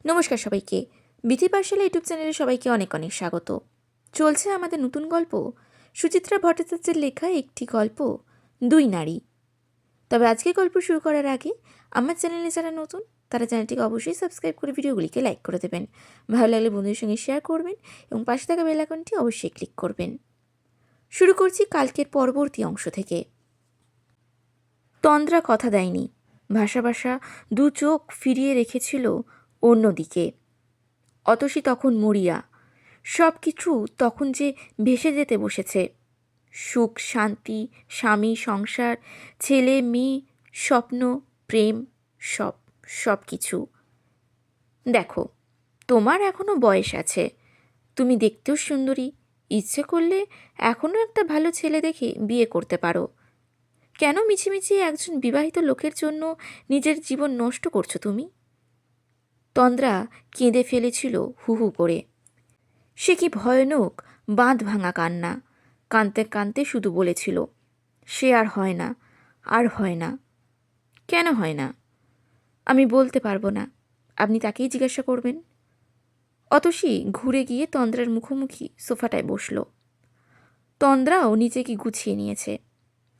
নমস্কার সবাইকে। বিথি পাঠশালা ইউটিউব চ্যানেলে সবাইকে অনেক অনেক স্বাগত। চলছে আমাদের নতুন গল্প, সুচিত্রা ভট্টাচার্যের লেখা একটি গল্প, দুই নারী। তবে আজকে গল্প শুরু করার আগে আমার চ্যানেলে যারা নতুন তারা চ্যানেলটিকে অবশ্যই সাবস্ক্রাইব করে ভিডিওগুলিকে লাইক করে দেবেন, ভালো লাগলে বন্ধুদের সঙ্গে শেয়ার করবেন এবং পাশে থাকা বেল আইকনটি অবশ্যই ক্লিক করবেন। শুরু করছি কালকের পরবর্তী অংশ থেকে। তন্দ্রা কথা দেয়নি, ভাষা ভাষা দু চোখ ফিরিয়ে রেখেছিল অন্যদিকে। অতসী তখন মরিয়া, সব কিছু তখন যে ভেসে যেতে বসেছে। সুখ, শান্তি, স্বামী, সংসার, ছেলে মেয়ে, স্বপ্ন, প্রেম, সব সব কিছু। দেখো, তোমার এখনও বয়স আছে, তুমি দেখতেও সুন্দরী, ইচ্ছে করলে এখনও একটা ভালো ছেলে দেখে বিয়ে করতে পারো। কেন মিছিমিছি একজন বিবাহিত লোকের জন্য নিজের জীবন নষ্ট করছো তুমি? তন্দ্রা কেঁদে ফেলেছিল হু হু করে। সে কি ভয়ানক বাঁধ ভাঙা কান্না! কাঁদতে কাঁদতে শুধু বলেছিল, সে আর হয় না, আর হয় না। কেন হয় না? আমি বলতে পারবো না, আপনি তাকেই জিজ্ঞাসা করবেন। অতসী ঘুরে গিয়ে তন্দ্রার মুখোমুখি সোফাটায় বসল। তন্দ্রাও নিজেকে গুছিয়ে নিয়েছে।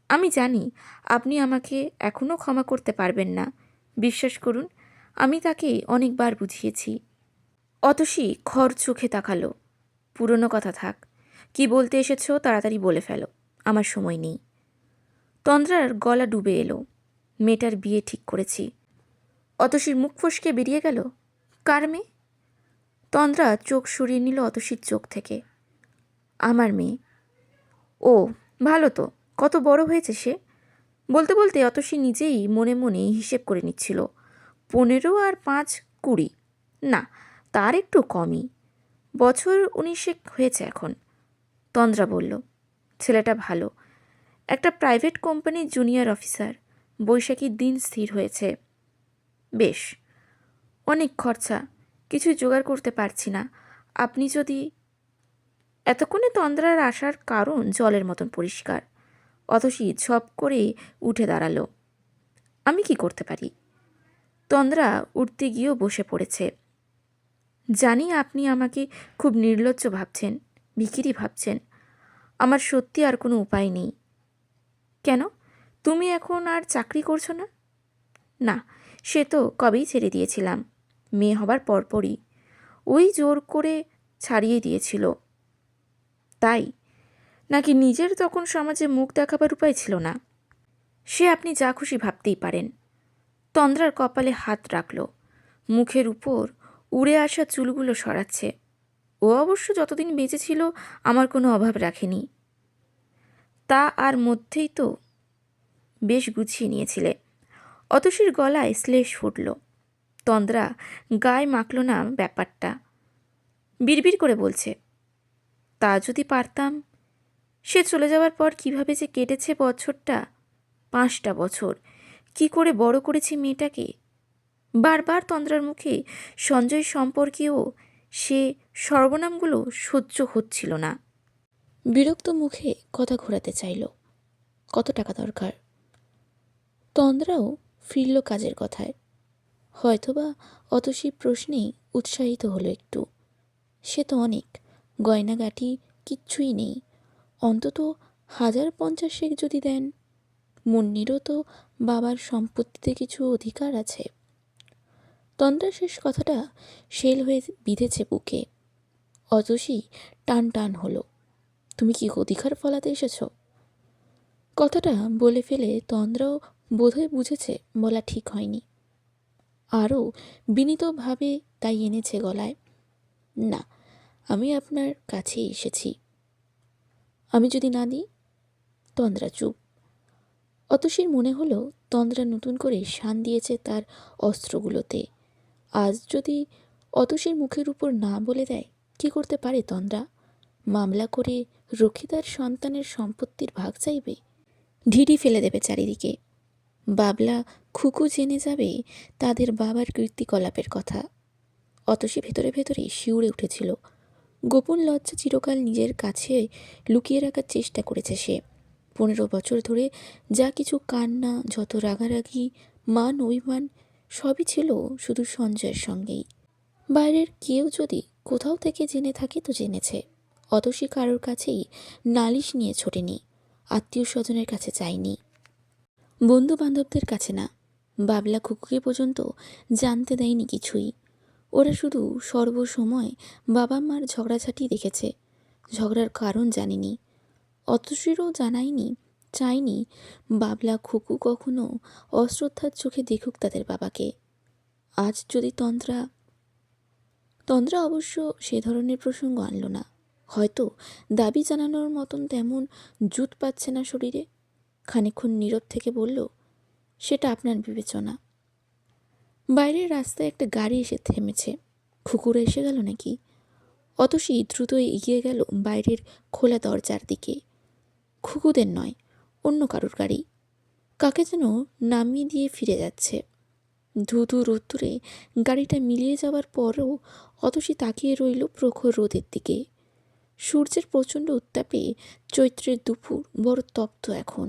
আমি জানি আপনি আমাকে এখনও ক্ষমা করতে পারবেন না, বিশ্বাস করুন, আমি তাকে অনেকবার বুঝিয়েছি। অতসী খর চোখে তাকালো। পুরনো কথা থাক, কি বলতে এসেছো তাড়াতাড়ি বলে ফেলো, আমার সময় নেই। তন্দ্রার গলা ডুবে এলো। মেয়েটার বিয়ে ঠিক করেছি। অতসীর মুখ ফসকে বেরিয়ে গেল, কার মেয়ে? তন্দ্রা চোখ সরিয়ে নিল অতসীর চোখ থেকে। আমার মেয়ে। ও ভালো তো, কত বড় হয়েছে সে! বলতে বলতে অতসী নিজেই মনে মনে হিসেব করে নিচ্ছিল। 15 আর 5 20, না, তার একটু কমই, বছর 19 হয়েছে এখন। তন্দ্রা বলল, ছেলেটা ভালো, একটা প্রাইভেট কোম্পানির জুনিয়র অফিসার, বৈশাখীর দিন স্থির হয়েছে। বেশ, অনেক খরচা, কিছুই জোগাড় করতে পারছি না। আপনি যদি... এতক্ষণে তন্দ্রার আসার কারণ জলের মতন পরিষ্কার। অতসী ঝপ করে উঠে দাঁড়ালো। আমি কি করতে পারি? তন্দ্রা উঠতে গিয়েও বসে পড়েছে। জানি আপনি আমাকে খুব নির্লজ্জ ভাবছেন, ভিখিরি ভাবছেন। আমার সত্যি আর কোনো উপায় নেই। কেন, তুমি এখন আর চাকরি করছো না? না, সে তো কবেই ছেড়ে দিয়েছিলাম, মেয়ে হবার পরপরই। ওই জোর করে ছাড়িয়ে দিয়েছিল। তাই নাকি নিজের তখন সমাজে মুখ দেখাবার উপায় ছিল না? সে আপনি যা খুশি ভাবতেই পারেন। তন্দ্রার কপালে হাত রাখল, মুখের উপর উড়ে আসা চুলগুলো সরাচ্ছে। ও অবশ্য যতদিন বেঁচে ছিল আমার কোনো অভাব রাখেনি। তা আর মধ্যেই তো বেশ গুছিয়ে নিয়েছিলে। অতসীর গলায় শ্লেষ ফুটল। তন্দ্রা গায়ে মাখল না ব্যাপারটা, বিড়বিড় করে বলছে, তা যদি পারতাম। সে চলে যাওয়ার পর কিভাবে যে কেটেছে বছরটা, 5টা বছর, কি করে বড় করেছি মেয়েটাকে। বারবার তন্দ্রার মুখে সঞ্জয় সম্পর্কেও সে সর্বনামগুলো সহ্য হচ্ছিল না। বিরক্ত মুখে কথা ঘোরাতে চাইল, কত টাকা দরকার? তন্দ্রাও ফিরল কাজের কথায়। হয়তোবা অতসী প্রশ্নেই উৎসাহিত হলো একটু। সে তো অনেক, গয়নাগাটি কিচ্ছুই নেই, অন্তত 1050 যদি দেন। মুন্নিরও তো বাবার সম্পত্তিতে কিছু অধিকার আছে। তন্দ্রার শেষ কথাটা শেল হয়ে বিঁধেছে বুকে। অতসী টান টান হলো, তুমি কি অধিকার ফলাতে এসেছ? কথাটা বলে ফেলে তন্দ্রাও বোধহয় বুঝেছে বলা ঠিক হয়নি। আরও বিনীতভাবে তাই এনেছে গলায়, না, আমি আপনার কাছেই এসেছি। আমি যদি না দিই? তন্দ্রা চুপ। অতসীর মনে হলো তন্দ্রা নতুন করে শান দিয়েছে তার অস্ত্রগুলোতে। আজ যদি অতসীর মুখের উপর না বলে দেয়, কি করতে পারে তন্দ্রা? মামলা করে রক্ষিতার সন্তানের সম্পত্তির ভাগ চাইবে, ঢিঢি ফেলে দেবে চারিদিকে। বাবলা খুকু জেনে যাবে তাদের বাবার কীর্তিকলাপের কথা। অতসী ভেতরে ভেতরে শিউরে উঠেছিল। গোপন লজ্জা চিরকাল নিজের কাছে লুকিয়ে রাখার চেষ্টা করেছে সে। 15 বছর ধরে যা কিছু কান্না, যত রাগারাগি, মান অভিমান, সবই ছিল শুধু সঞ্জয়ের সঙ্গেই। বাইরের কেউ যদি কোথাও থেকে জেনে থাকে তো জেনেছে। অতসী কারোর কাছেই নালিশ নিয়ে ছোটেনি, আত্মীয় স্বজনের কাছে চায়নি, বন্ধু বান্ধবদের কাছে না, বাবলা খুকুকে পর্যন্ত জানতে দেয়নি কিছুই। ওরা শুধু সর্বসময় বাবা মার ঝগড়াঝাটি দেখেছে, ঝগড়ার কারণ জানেনি। অতসীরও জানায়নি, চায়নি বাবলা খুকু কখনো অশ্রদ্ধার চোখে দেখুক তাদের বাবাকে। আজ যদি তন্দ্রা তন্দ্রা অবশ্য সে ধরনের প্রসঙ্গ আনল না। হয়তো দাবি জানানোর মতন তেমন জুত পাচ্ছে না শরীরে। খানিকক্ষণ নীরব থেকে বলল, সেটা আপনার বিবেচনা। বাইরের রাস্তায় একটা গাড়ি এসে থেমেছে। খুকুরা এসে গেল নাকি? অতসী দ্রুত এগিয়ে গেল বাইরের খোলা দরজার দিকে। খুকুদের নয়, অন্য কারুর গাড়ি। কাকে যেন নামিয়ে দিয়ে ফিরে যাচ্ছে। ধু ধু রোদ্দুরে গাড়িটা মিলিয়ে যাওয়ার পরও অতসী তাকিয়ে রইল প্রখর রোদের দিকে। সূর্যের প্রচণ্ড উত্তাপে চৈত্রের দুপুর বড় তপ্ত এখন।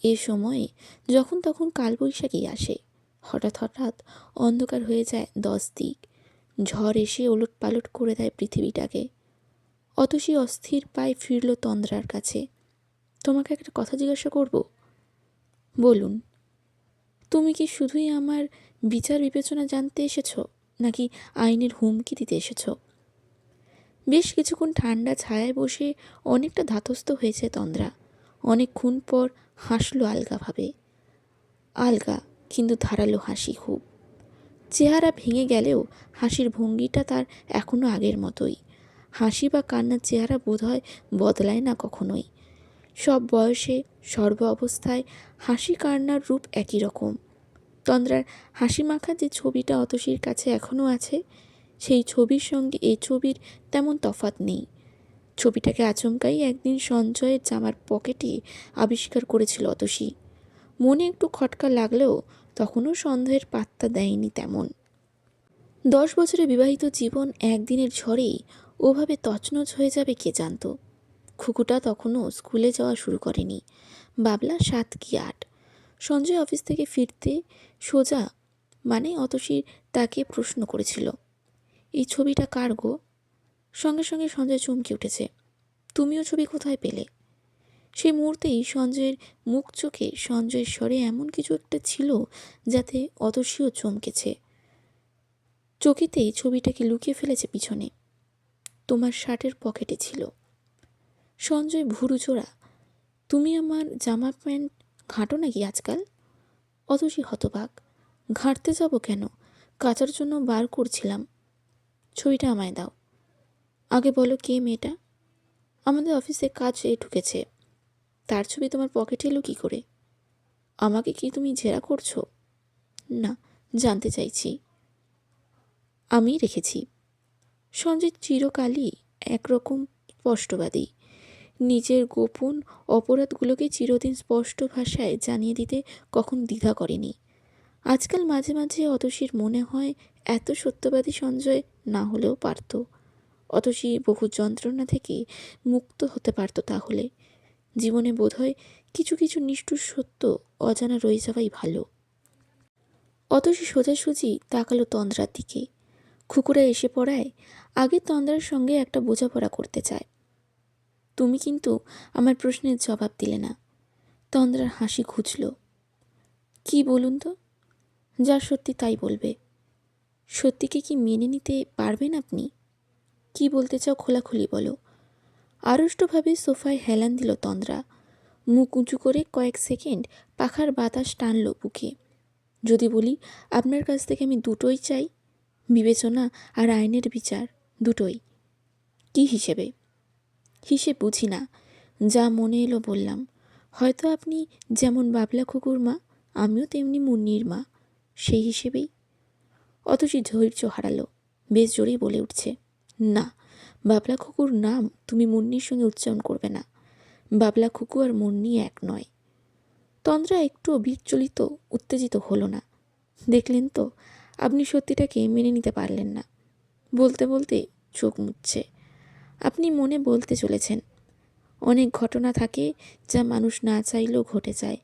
এ সময়ে যখন তখন কালবৈশাখী আসে, হঠাৎ হঠাৎ অন্ধকার হয়ে যায় 10 দিক। ঝড় এসে ওলট পালট করে দেয় পৃথিবীটাকে। অতসী অস্থির পায়ে ফিরল তন্দ্রার কাছে। তোমাকে একটা কথা জিজ্ঞাসা করব? বলুন। তুমি কি শুধুই আমার বিচার বিবেচনা জানতে এসেছ, নাকি আইনের হুমকি দিতে এসেছ? বেশ কিছুক্ষণ ঠান্ডা ছায়ায় বসে অনেকটা ধাতস্থ হয়েছে তন্দ্রা। অনেকক্ষণ পর হাসল আলগাভাবে। আলগা কিন্তু ধারালো হাসি খুব। চেহারা ভেঙে গেলেও হাসির ভঙ্গিটা তার এখনো আগের মতোই। হাসি বা কান্নার চেহারা বোধহয় বদলায় না কখনোই। সব বয়সে, সর্ব অবস্থায় হাসি কান্নার রূপ একই রকম। তন্দ্রার হাসি মাখা যে ছবিটা অতসীর কাছে এখনও আছে, সেই ছবির সঙ্গে এই ছবির তেমন তফাৎ নেই। ছবিটাকে আচমকাই একদিন সঞ্জয়ের জামার পকেটে আবিষ্কার করেছিল অতসী। মনে একটু খটকা লাগলেও তখনও সন্দেহের পাত্তা দেয়নি তেমন। 10 বছরের বিবাহিত জীবন একদিনের ঝড়েই ওভাবে তছনছ হয়ে যাবে কে জানত। খুকুটা তখনও স্কুলে যাওয়া শুরু করেনি, বাবলা 7 কি 8। সঞ্জয় অফিস থেকে ফিরতে সোজা অতসী তাকে প্রশ্ন করেছিল, এই ছবিটা কার গো? সঙ্গে সঙ্গে সঞ্জয় চমকে উঠেছে। তুমিও ছবি কোথায় পেলে? সেই মুহূর্তেই সঞ্জয়ের মুখ চোখে, সঞ্জয়ের স্বরে এমন কিছু একটা ছিল যাতে অতসীও চমকেছে। চকিতেই ছবিটাকে লুকিয়ে ফেলেছে পিছনে। তোমার শার্টের পকেটে ছিল। সঞ্জয় ভুরু জোড়া। তুমি আমার জামা প্যান্ট ঘাঁটো নাকি আজকাল? অতসী হতবাক। ঘাঁটতে যাব কেন? কাচার জন্য বার করছিলাম। ছবিটা আমায় দাও। আগে বলো, কে মেয়েটা? আমাদের অফিসে কাজে ঢুকেছে। তার ছবি তোমার পকেটে এলো কী করে? আমাকে কি তুমি জেরা করছো? না, জানতে চাইছি। আমি রেখেছি। সঞ্জয় চিরকালই একরকম স্পষ্টবাদী। নিজের গোপন অপরাধগুলোকে চিরদিন স্পষ্ট ভাষায় জানিয়ে দিতে কখনো দ্বিধা করেনি। আজকাল মাঝে মাঝে অতসীর মনে হয় এত সত্যবাদী সঞ্জয় না হলেও পারত। অতসী বহু যন্ত্রণা থেকে মুক্ত হতে পারত তাহলে। জীবনে বোধহয় কিছু কিছু নিষ্ঠুর সত্য অজানা রয়ে যাওয়াই ভালো। অতসী সোজাসুজি তাকালো তন্দ্রার দিকে। খুকুরা এসে পড়ায় আগে তন্দ্রার সঙ্গে একটা বোঝাপড়া করতে চায়। তুমি কিন্তু আমার প্রশ্নের জবাব দিলে না। তন্দ্রার হাসি খুঁজল। কি বলুন তো? যা সত্যি তাই বলবে। সত্যিকে কি মেনে নিতে পারবেন আপনি? কি বলতে চাও খোলাখুলি বলো। আড়ষ্টভাবে সোফায় হেলান দিল তন্দ্রা। মুখ উঁচু করে কয়েক সেকেন্ড পাখার বাতাস টানল বুকে। যদি বলি আপনার কাছ থেকে আমি দুটোই চাই, বিবেচনা আর আইনের বিচার, দুটোই। কি হিসেবে? হিসেব বুঝি না, যা মনে এলো বললাম। হয়তো আপনি যেমন বাবলা খুকুর মা, আমিও তেমনি মুন্নির মা, সেই হিসেবেই। অতসী ধৈর্য হারালো। বেশ জোরেই বলে উঠছে, না, বাবলা খুকুর নাম তুমি মুন্নির সঙ্গে উচ্চারণ করবে না। বাবলা খুকু আর মুন্নি এক নয়। তন্দ্রা একটুও বিচলিত, উত্তেজিত হলো না। দেখলেন তো, আপনি সত্যিটাকে মেনে নিতে পারলেন না। বলতে বলতে চোখ মুছছে। আপনি মনে বলতে চলেছেন, অনেক ঘটনা থাকে যা মানুষ না চাইলেও ঘটে যায়,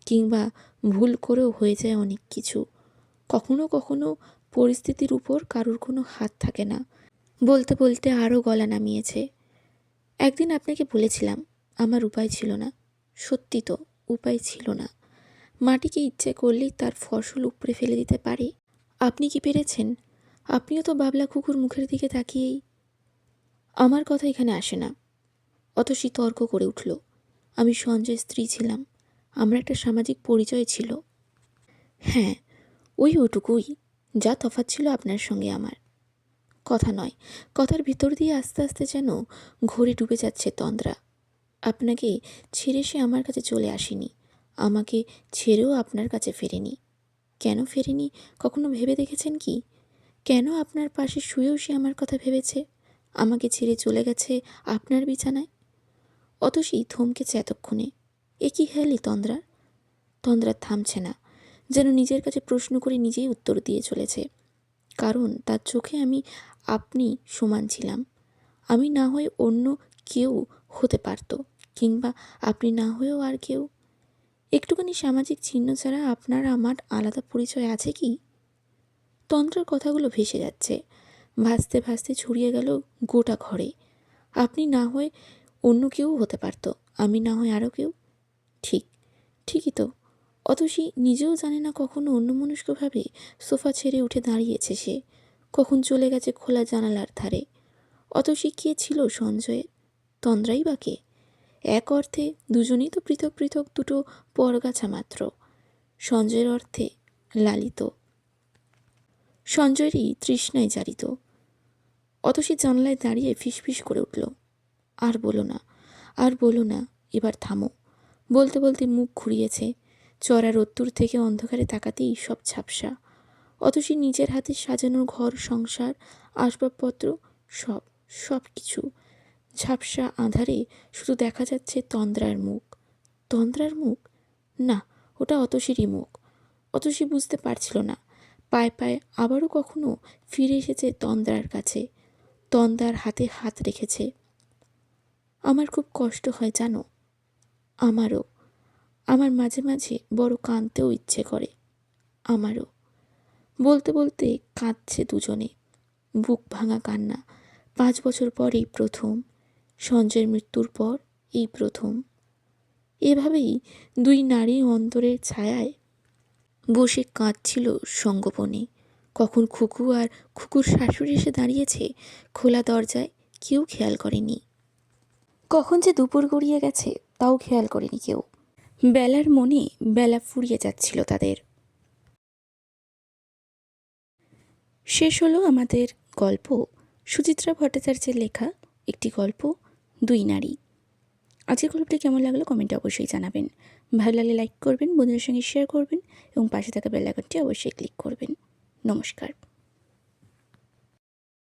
কিংবা ভুল করেও হয়ে যায় অনেক কিছু। কখনো কখনো পরিস্থিতির উপর কারোর কোনো হাত থাকে না। বলতে বলতে আরও গলা নামিয়েছে। একদিন আপনাকে বলেছিলাম আমার উপায় ছিল না। সত্যি তো, উপায় ছিল না। মাটিকে ইচ্ছে করলেই তার ফসল উপড়ে ফেলে দিতে পারে। আপনি কি পেরেছেন? আপনিও তো বাবলা কুকুর মুখের দিকে তাকিয়েই। আমার কথা এখানে আসে না। অতসী তর্ক করে উঠল। আমি সঞ্জয়ের স্ত্রী ছিলাম। আমার একটা সামাজিক পরিচয় ছিল। হ্যাঁ, ওইটুকুই। যা তফাৎ ছিল আপনার সঙ্গে আমার। কথা নয়, কথার ভিতর দিয়ে আস্তে আস্তে যেন ঘোরে ডুবে যাচ্ছে তন্দ্রা। আপনাকে ছেড়ে সে আমার কাছে চলে আসেনি, আমাকে ছেড়েও আপনার কাছে ফেরেনি। কেন ফেরেনি কখনো ভেবে দেখেছেন কি? কেন আপনার পাশে শুয়েও সে আমার কথা ভেবেছে? আমাকে ছেড়ে চলে গেছে আপনার বিছানায়। অতসী থমকেছে এতক্ষণে। এ কি হেয়ালি তন্দ্রার? তন্দ্রা থামছে না, যেন নিজের কাছে প্রশ্ন করে নিজেই উত্তর দিয়ে চলেছে। কারণ তার চোখে আমি আপনি সমান ছিলাম। আমি না হয়ে অন্য কেউ হতে পারত, কিংবা আপনি না হয়েও আর কেউ। একটুখানি সামাজিক চিহ্ন ছাড়া আপনার আমার আলাদা পরিচয় আছে কি? তন্ত্রার কথাগুলো ভেসে যাচ্ছে, ভাসতে ভাসতে ছড়িয়ে গেল গোটা ঘরে। আপনি না হয়ে অন্য কেউ হতে পারত, আমি না হয় আরও কেউ। ঠিক, ঠিকই তো। অতসী নিজেও জানে না কখনো অন্যমনস্কভাবে সোফা ছেড়ে উঠে দাঁড়িয়েছে সে, কখন চলে গেছে খোলা জানালার ধারে। অতসী কে ছিল সঞ্জয়ের? তন্দ্রাই বা কে? এক অর্থে দুজনেই তো পৃথক পৃথক দুটো পরগাছা মাত্র। সঞ্জয়ের অর্থে লালিত, সঞ্জয়েরই তৃষ্ণায় জারিত। অতসী জানলায় দাঁড়িয়ে ফিসফিস করে উঠল, আর বলো না, আর বলো না, এবার থামো। বলতে বলতে মুখ ঘুরিয়েছে। চড়া রোদ্দুর থেকে অন্ধকারে তাকাতেই সব ঝাপসা। অতসী নিজের হাতে সাজানো ঘর সংসার আসবাবপত্র সব সব কিছু ঝাপসা আঁধারে শুধু দেখা যাচ্ছে তন্দ্রার মুখ। তন্দ্রার মুখ? না, ওটা অতসীরই মুখ। অতসী বুঝতে পারছিল না। পায়ে পায়ে আবারও কখনো ফিরে এসেছে তন্দ্রার কাছে, তন্দ্রার হাতে হাত রেখেছে। আমার খুব কষ্ট হয় জানো, আমারও। আমার মাঝে মাঝে বড় কাঁদতেও ইচ্ছে করে, আমারও। বলতে বলতে কাঁদছে দুজনে, বুক ভাঙা কান্না। 5 বছর পর এই প্রথম, সঞ্জয়ের মৃত্যুর পর এই প্রথম। এভাবেই দুই নারী অন্তরের ছায়ায় বসে কাঁদছিল সঙ্গোপনে। কখন খুকু আর খুকুর শাশুড়ি এসে দাঁড়িয়েছে খোলা দরজায়, কেউ খেয়াল করেনি। কখন যে দুপুর গড়িয়ে গেছে তাও খেয়াল করেনি কেউ। বেলার মনে বেলা ফুরিয়ে যাচ্ছিল তাদের। শেষ হলো আমাদের গল্প, সুচিত্রা ভট্টাচার্যের লেখা একটি গল্প, দুই নারী। আজকের গল্পটি কেমন লাগলো কমেন্টে অবশ্যই জানাবেন। ভালো লাগলে লাইক করবেন, বন্ধুদের সঙ্গে শেয়ার করবেন এবং পাশে থাকা বেল আইকনটি অবশ্যই ক্লিক করবেন। নমস্কার।